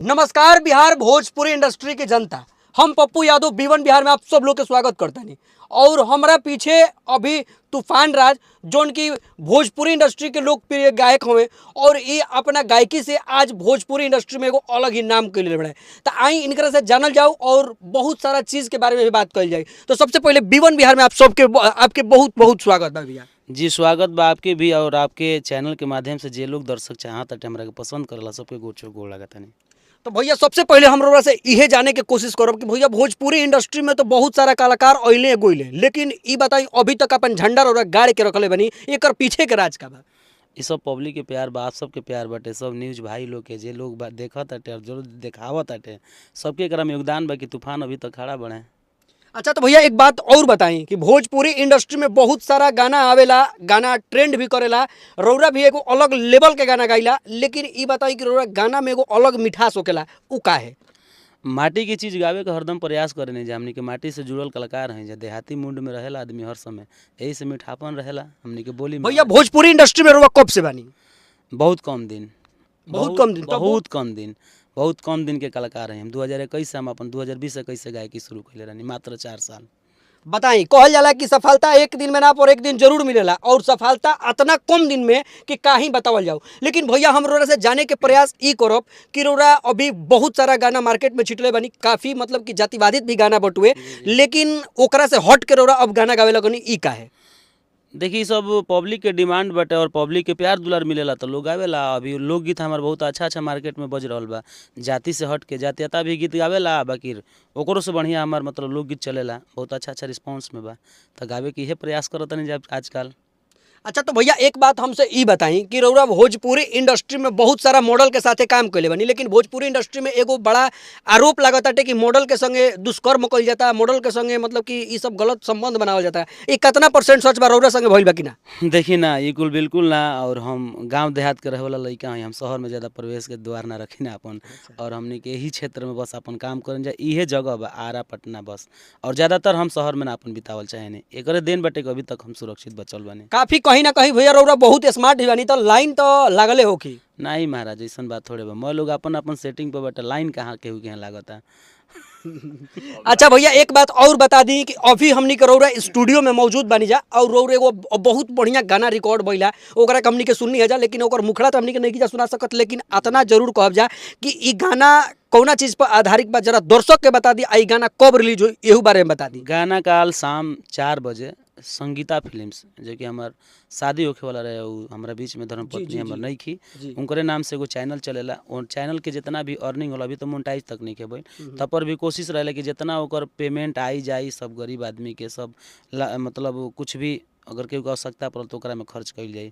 नमस्कार बिहार भोजपुरी इंडस्ट्री की जनता। हम पप्पू यादव B1 बिहार में आप सब लोग के स्वागत करते हैं। और हमारा पीछे अभी तूफान राज जोन की भोजपुरी इंडस्ट्री के लोकप्रिय गायक हुए और ये अपना गायकी से आज भोजपुरी इंडस्ट्री में एगो अलग ही नाम के लिए बढ़े। तो आई इनकरा से जानल जाओ और बहुत सारा चीज़ के बारे में भी बात कल जाए। तो सबसे पहले B1 बिहार में आप सबके आपके बहुत बहुत स्वागत है भैया। जी स्वागत बा आपके भी और आपके चैनल के माध्यम से जे लोग दर्शक चाहत हटे हमरा के पसंद करला सबके गोड़ लागत नहीं। तो भैया सबसे पहले हम लोग से इहे जाने की कोशिश करब कि भैया भोजपुरी इंडस्ट्री में तो बहुत सारा कलाकार अइले गोइले, लेकिन ई बताई अभी तक अपन झंडा और गाड़ के रखले बनी, एकर पीछे के राज का बा? ये सब पब्लिक के प्यार बा, आप सबके प्यार बाटे, सब न्यूज़ भाई लोग के जे लोग देखत हटे और जो देखावत हटे सबके एकरा में योगदान बा कि तूफान अभी तक खड़ा बढ़े। अच्छा तो भैया एक बात और बताई कि भोजपुरी इंडस्ट्री में बहुत सारा गाना आवेला, गाना ट्रेंड भी करेला, रौरा भी एगो अलग लेवल के गाना गाइला, लेकिन ई बताई कि रौरा गाना में एगो अलग मिठास होकेला, उ का है? माटी की चीज़ गावे का हरदम प्रयास करे नहीं जा, हमनी के माटी से जुड़ल कलाकार हैं, जा देहाती मूड में रहेला आदमी हर समय, यही से मीठापन रहेला हमनी के बोली में। भैया भोजपुरी इंडस्ट्री में रौरा कब से बानी? बहुत कम दिन, बहुत कम दिन, बहुत कम दिन, बहुत कम दिन के कलाकार हैं हम। 2021 से हम अपन 2020 से गायकी शुरू कैले रहनी, मात्र 4 साल। बताई कहल जाला कि सफलता एक दिन में ना पर एक दिन जरूर मिलेला, और सफलता इतना कम दिन में कि काहीं बतावल जाओ। लेकिन भैया हम रोरा से जाने के प्रयास ई करब कि रोरा अभी बहुत सारा गाना मार्केट में छिटले बनी, काफ़ी मतलब कि जातिवादित भी गाना बटुए, लेकिन ओकरा से हट के रोरा अब गाना गावे लगनी, ई का है? देखिए सब पब्लिक के डिमांड बटे और पब्लिक के प्यार दुलार मिलेला तो लोग आवेला। अभी लोकगीत हमार बहुत अच्छा मार्केट में बज रहल बा, जाति से हट के जातीयता भी गीत गावेला, बाकी ओकरो से बढ़िया हमार मतलब लोकगीत चलेला, बहुत अच्छा रिस्पांस में बा, तो गावे के इहे प्रयास करत नहीं आजकल। अच्छा तो भैया एक बात हमसे ई बताई कि रौरा भोजपुरी इंडस्ट्री में बहुत सारा मॉडल के साथे काम कैले बनी, लेकिन भोजपुरी इंडस्ट्री में एगो बड़ा आरोप लागत है कि मॉडल के संगे दुष्कर्म कल जाता है, मॉडल के संगे मतलब कि ये सब गलत संबंध बनावल जाता है, ये कितना % सच बा रौरा संगे भइल बा कि ना? देखी ना, ये कुल बिल्कुल ना। और हम गांव देहात के रहे वाला लड़का हैं, हम शहर में ज़्यादा प्रवेश के द्वार ना रखी ना अपन, और हमने के यही क्षेत्र में बस अपन काम करन जा, इहे जगह बा आरा पटना बस, और ज़्यादातर हम शहर में ना अपन बितावल चाहे नहीं, एकरे देन बटे अभी तक हम सुरक्षित बचल बने। काफी कहीं ना कहीं भैया रौरा बहुत स्मार्ट भी बानी, तो लाइन तो लागले होखी? नहीं महाराज, ऐसा बात थोड़े बा, मैं लोग अपन अपन सेटिंग पे बटे, लाइन कहाँ केहू के यहाँ लागत है। अच्छा भैया एक बात और बता दी कि अभी हमनी के रौरा स्टूडियो में मौजूद बानी जा, और रौरा एगो बहुत बढ़िया गाना रिकॉर्ड भइला, ओकरा के हमनी के सुननी है जा, लेकिन ओकर मुखड़ा तो हमनी के नहीं जा सुना सकत, लेकिन इतना जरूर कहब जा कि ई गाना कौना चीज पर आधारित बा, जरा दर्शक के बता दी, आई गाना कब रिलीज हुई एहू बारे में बता दी। गाना काल शाम 4 बजे संगीता फिल्म्स, जो कि हमार शादी होखे वाला रहे, उ हमारा बीच में धर्मपत्नी हमार नहीं की, उनकरे नाम से एगो चैनल चलेला, और चैनल के जितना भी अर्निंग होला अभी तो मोनेटाइज तक नहीं के भाई, तब पर भी कोशिश रहे कि जितना ओकर पेमेंट आई जाई सब गरीब आदमी के सब मतलब कुछ भी अगर केहू के आवश्यकता पड़ल तो ओकरा में खर्च कइल जाई।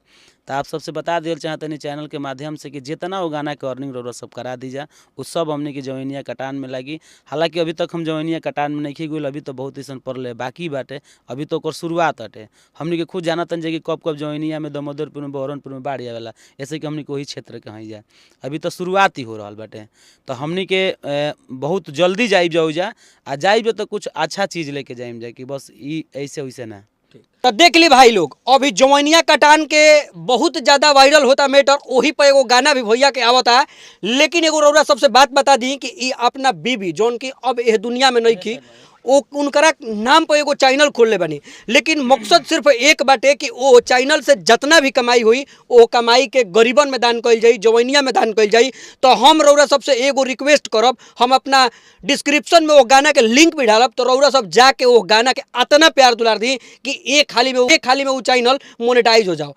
तो आप सबसे बता दियल चाहतनी चैनल के माध्यम से कि जितना वो गाना के अर्निंग रौरा सब करा दीजा, उस सब हमने की जवनिया कटान में लगी। हालांकि अभी तक हम जवनिया कटान में नहीं गइल, अभी तो बहुत ऐसा पड़ले बाकी बाटे, अभी तो ओकर शुरुआत हटे। हमने के खुद जानतन जे कि कब कब जवनिया में दामोदरपुर में बहरमपुर में बाढ़ आवेला, ऐसे कि हमने के वही क्षेत्र के हई जा, अभी तो शुरुआत ही हो रहा बाटे। तो हमने के बहुत जल्दी जाइब जाऊ जा, आ जाइब तो कुछ अच्छा चीज़ लेके जाइम जा, कि बस ई ऐसे वैसे ना। तो देख ली भाई लोग, अभी जवनिया कटान के बहुत ज्यादा वायरल होता मैटर, वही पर एगो गाना भी भैया के आवता है, लेकिन एगो रौरा सबसे बात बता दी कि ई अपना बीबी जोन की अब यह दुनिया में नहीं की, वो उनकरा नाम पर एगो चैनल खोलले बनी, लेकिन मकसद सिर्फ एक बाटे कि वो चैनल से जितना भी कमाई हुई वो कमाई के गरीबन में दान कइल जाई, जवनिया में दान कइल जाई। तो हम रौरा सबसे एगो रिक्वेस्ट करब, हम अपना डिस्क्रिप्शन में वो गाना के लिंक भी डालब, तो रौरा सब जाके वो गाना के इतना प्यार दुलार दी कि एक खाली में वो चैनल मोनेटाइज हो जाओ।